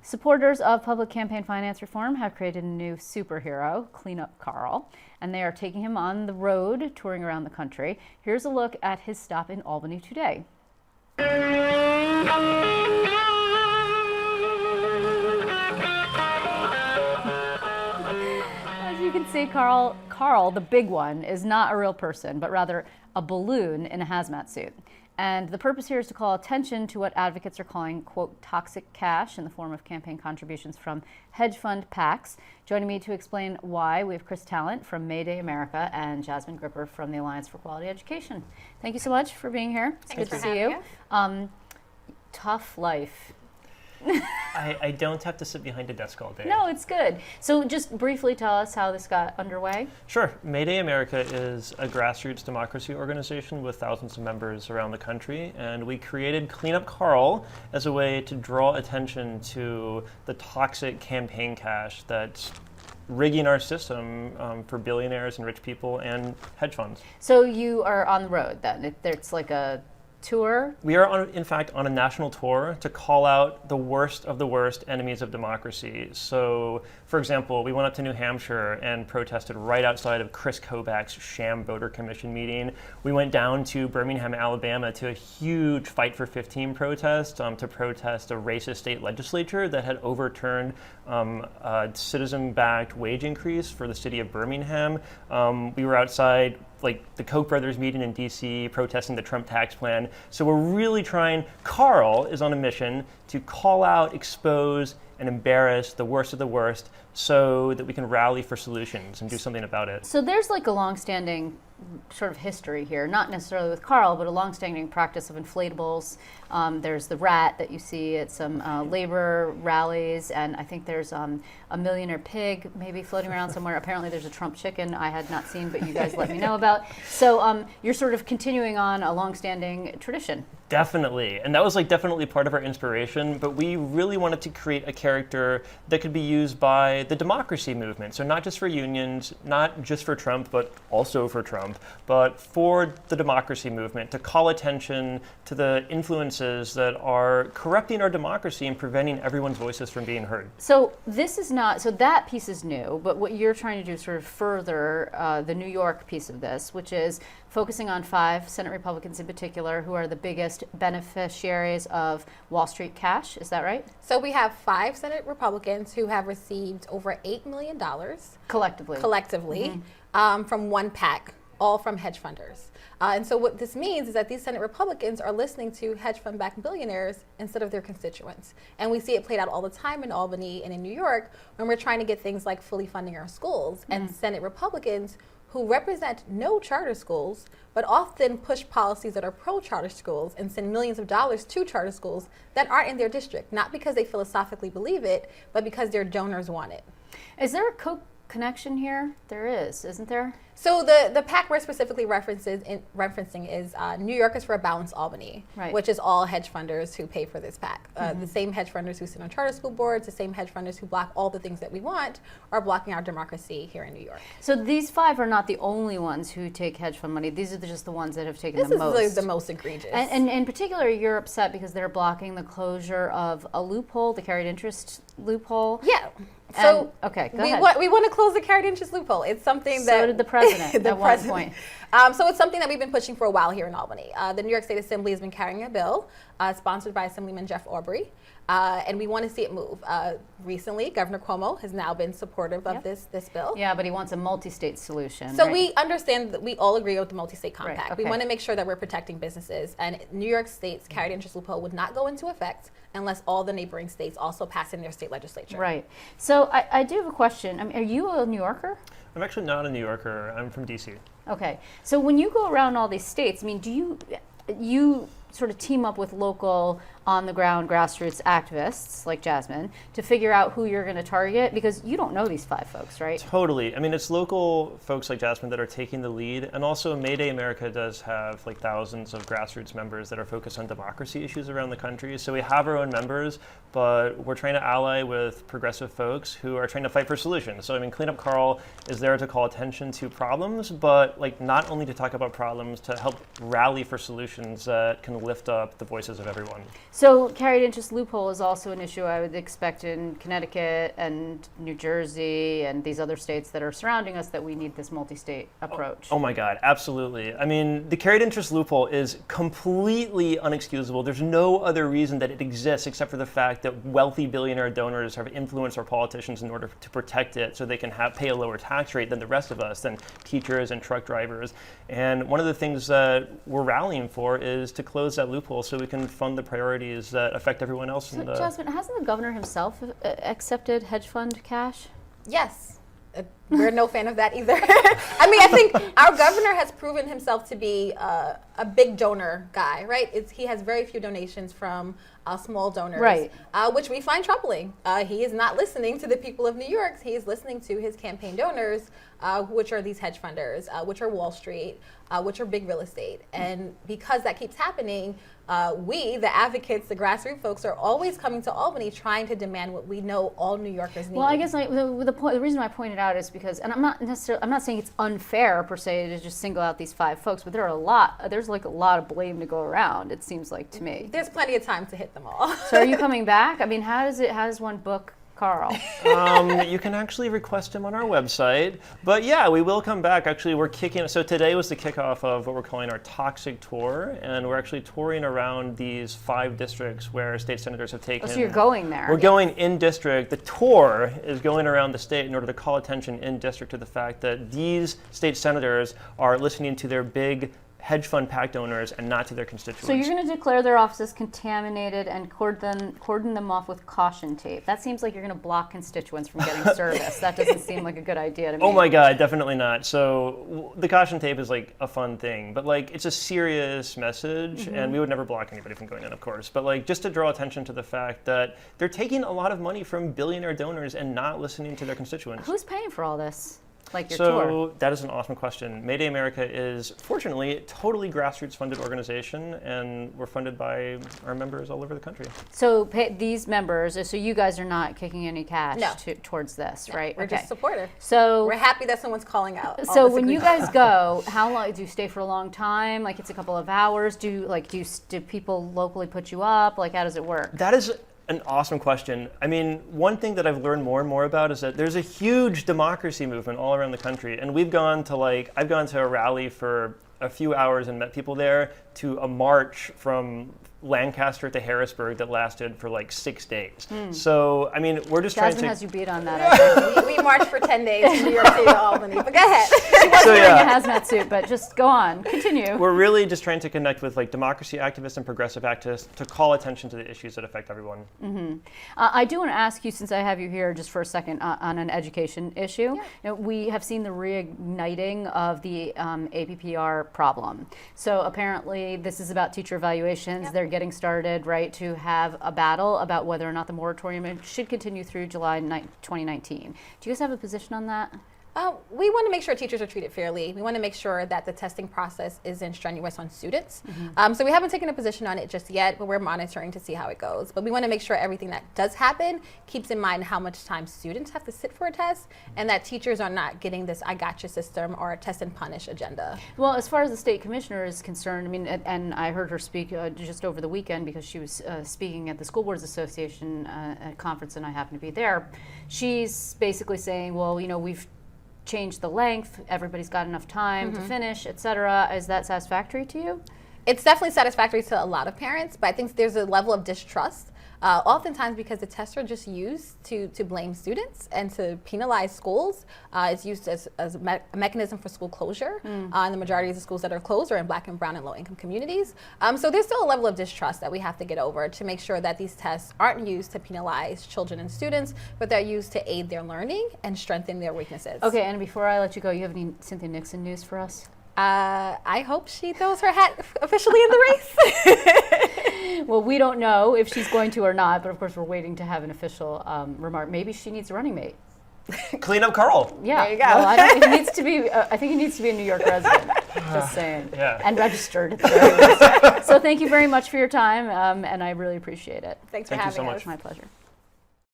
Supporters of public campaign finance reform have created a new superhero, Cleanup Carl, and they are taking him on the road, touring around the country. Here's a look at his stop in Albany today. As you can see, Carl, the big one, is not a real person, but rather a balloon in a hazmat suit. And the purpose here is to call attention to what advocates are calling, quote, toxic cash in the form of campaign contributions from hedge fund PACs. Joining me to explain why, we have Chris Tallent from Mayday America and Jasmine Gripper from the Alliance for Quality Education. Thank you so much for being here. It's good to see you. Tough life. I don't have to sit behind a desk all day. No, it's good. So just briefly tell us how this got underway. Sure. Mayday America is a grassroots democracy organization with thousands of members around the country, and we created Cleanup Carl as a way to draw attention to the toxic campaign cash that's rigging our system for billionaires and rich people and hedge funds. So you are on the road then? It's like a tour? We are, in fact, on a national tour to call out the worst of the worst enemies of democracy. So, for example, we went up to New Hampshire and protested right outside of Chris Kobach's sham voter commission meeting. We went down to Birmingham, Alabama to a huge Fight for 15 protest to protest a racist state legislature that had overturned a citizen-backed wage increase for the city of Birmingham. We were outside like the Koch brothers meeting in DC protesting the Trump tax plan. So we're really trying, Carl is on a mission to call out, expose, and embarrass the worst of the worst so that we can rally for solutions and do something about it. So there's like a longstanding sort of history here, not necessarily with Carl, but a longstanding practice of inflatables. There's the rat that you see at some labor rallies, and I think there's a millionaire pig maybe floating around somewhere. Apparently there's a Trump chicken I had not seen, but you guys let me know about. So you're sort of continuing on a longstanding tradition. Definitely, and that was like definitely part of our inspiration, but we really wanted to create a character that could be used by the democracy movement. So not just for unions, not just for Trump, but also for Trump, but for the democracy movement to call attention to the influences that are corrupting our democracy and preventing everyone's voices from being heard. So this is not, so that piece is new, but what you're trying to do is sort of further the New York piece of this, which is focusing on 5 Senate Republicans in particular who are the biggest beneficiaries of Wall Street cash. Is that right? So we have 5 Senate Republicans who have received over $8 million collectively from one PAC, all from hedge funders. And so what this means is that these Senate Republicans are listening to hedge fund-backed billionaires instead of their constituents. And we see it played out all the time in Albany and in New York when we're trying to get things like fully funding our schools. And Senate Republicans who represent no charter schools, but often push policies that are pro-charter schools and send millions of dollars to charter schools that aren't in their district, not because they philosophically believe it, but because their donors want it. Is there a connection here? There is, isn't there? So the PAC we're specifically referencing is New Yorkers for a Balanced Albany, right, which is all hedge funders who pay for this PAC. The same hedge funders who sit on charter school boards, the same hedge funders who block all the things that we want, are blocking our democracy here in New York. So these 5 are not the only ones who take hedge fund money. These are just the ones that have taken the most. This is the most egregious. And in particular, you're upset because they're blocking the closure of a loophole, the carried interest loophole. Yeah. So okay, go ahead. We want to close the carried interest loophole. It's something that so did the president at one point. So it's something that we've been pushing for a while here in Albany. The New York State Assembly has been carrying a bill sponsored by Assemblyman Jeff Aubrey, and we want to see it move. Recently, Governor Cuomo has now been supportive of this bill. Yeah, but he wants a multi-state solution. So right? we understand that we all agree with the multi-state compact. Right, okay. We want to make sure that we're protecting businesses, and New York State's carried interest loophole would not go into effect unless all the neighboring states also pass in their state legislature. Right. So I do have a question. I mean, are you a New Yorker? I'm actually not a New Yorker. I'm from DC. Okay. So when you go around all these states, I mean, do you sort of team up with local on-the-ground grassroots activists like Jasmine to figure out who you're going to target? Because you don't know these 5 folks, right? Totally. I mean, it's local folks like Jasmine that are taking the lead, and also Mayday America does have like thousands of grassroots members that are focused on democracy issues around the country. So we have our own members, but we're trying to ally with progressive folks who are trying to fight for solutions. So I mean, Cleanup Carl is there to call attention to problems, but like not only to talk about problems, to help rally for solutions that can lift up the voices of everyone. So carried interest loophole is also an issue I would expect in Connecticut and New Jersey and these other states that are surrounding us, that we need this multi-state approach. Oh my God, absolutely. I mean, the carried interest loophole is completely unexcusable. There's no other reason that it exists except for the fact that wealthy billionaire donors have influenced our politicians in order to protect it so they can pay a lower tax rate than the rest of us, than teachers and truck drivers. And one of the things that we're rallying for is to close that loophole so we can fund the priorities that affect everyone else. So, Jasmine, hasn't the governor himself accepted hedge fund cash? Yes. We're no fan of that either. I mean, I think our governor has proven himself to be a big donor guy, right? He has very few donations from small donors, right. Which we find troubling. He is not listening to the people of New York. He is listening to his campaign donors, which are these hedge funders, which are Wall Street, which are big real estate. And because that keeps happening, we, the advocates, the grassroots folks, are always coming to Albany trying to demand what we know all New Yorkers need. Well, I guess the reason I pointed out is because, and I'm not saying it's unfair per se to just single out these 5 folks, but there's like a lot of blame to go around, it seems like to me. There's plenty of time to hit them all. So are you coming back? I mean, how does one book Carl? You can actually request him on our website. But yeah, we will come back. Actually, so today was the kickoff of what we're calling our Toxic Tour, and we're actually touring around these 5 districts where state senators have taken. Oh, so you're going there? We're going in district. The tour is going around the state in order to call attention in district to the fact that these state senators are listening to their big hedge fund PAC donors and not to their constituents. So you're going to declare their offices contaminated and cordon them off with caution tape. That seems like you're going to block constituents from getting service. That doesn't seem like a good idea to me. Oh my God, definitely not. So the caution tape is like a fun thing, but like it's a serious message, and we would never block anybody from going in, of course. But like just to draw attention to the fact that they're taking a lot of money from billionaire donors and not listening to their constituents. Who's paying for all this? Like your tour? So that is an awesome question. Mayday America is, fortunately, a totally grassroots funded organization, and we're funded by our members all over the country. So these members, so you guys are not kicking any cash towards this, No, right? We're just supportive. So we're happy that someone's calling out. So when you guys go, how long do you stay for a long time? Like it's a couple of hours? Do people locally put you up? Like how does it work? That is an awesome question. I mean, one thing that I've learned more and more about is that there's a huge democracy movement all around the country. And I've gone to a rally for a few hours and met people there, to a march from Lancaster to Harrisburg that lasted for like 6 days. So, I mean, we're just Jasmine trying to... has you beat on that, I think. we marched for 10 days from New York City to Albany, but go ahead. She was wearing a hazmat suit, but just go on, continue. We're really just trying to connect with like democracy activists and progressive activists to call attention to the issues that affect everyone. I do want to ask you, since I have you here just for a second, on an education issue. Yeah. You know, we have seen the reigniting of the APPR problem. So apparently this is about teacher evaluations. Yep. They're getting started, right, to have a battle about whether or not the moratorium should continue through July 2019. Do you guys have a position on that? We want to make sure teachers are treated fairly. We want to make sure that the testing process isn't strenuous on students. So we haven't taken a position on it just yet, but we're monitoring to see how it goes. But we want to make sure everything that does happen keeps in mind how much time students have to sit for a test, and that teachers are not getting this I gotcha system or a test and punish agenda. Well, as far as the state commissioner is concerned, I mean, and I heard her speak just over the weekend because she was speaking at the School Boards Association conference, and I happened to be there. She's basically saying, well, you know, we've changed the length, everybody's got enough time to finish, etc. Is that satisfactory to you? It's definitely satisfactory to a lot of parents, but I think there's a level of distrust, oftentimes because the tests are just used to blame students and to penalize schools. It's used as a mechanism for school closure, and the majority of the schools that are closed are in Black and brown and low-income communities. So there's still a level of distrust that we have to get over to make sure that these tests aren't used to penalize children and students, but they're used to aid their learning and strengthen their weaknesses. Okay, and before I let you go, you have any Cynthia Nixon news for us? I hope she throws her hat officially in the race. Well, we don't know if she's going to or not, but of course we're waiting to have an official remark. Maybe she needs a running mate. Clean up Carl. Yeah, there you go. Well, I think he needs to be. I think he needs to be a New York resident. Just saying. Yeah. And registered. At the very least. So thank you very much for your time, and I really appreciate it. Thanks for Thank you having so us. much. My pleasure.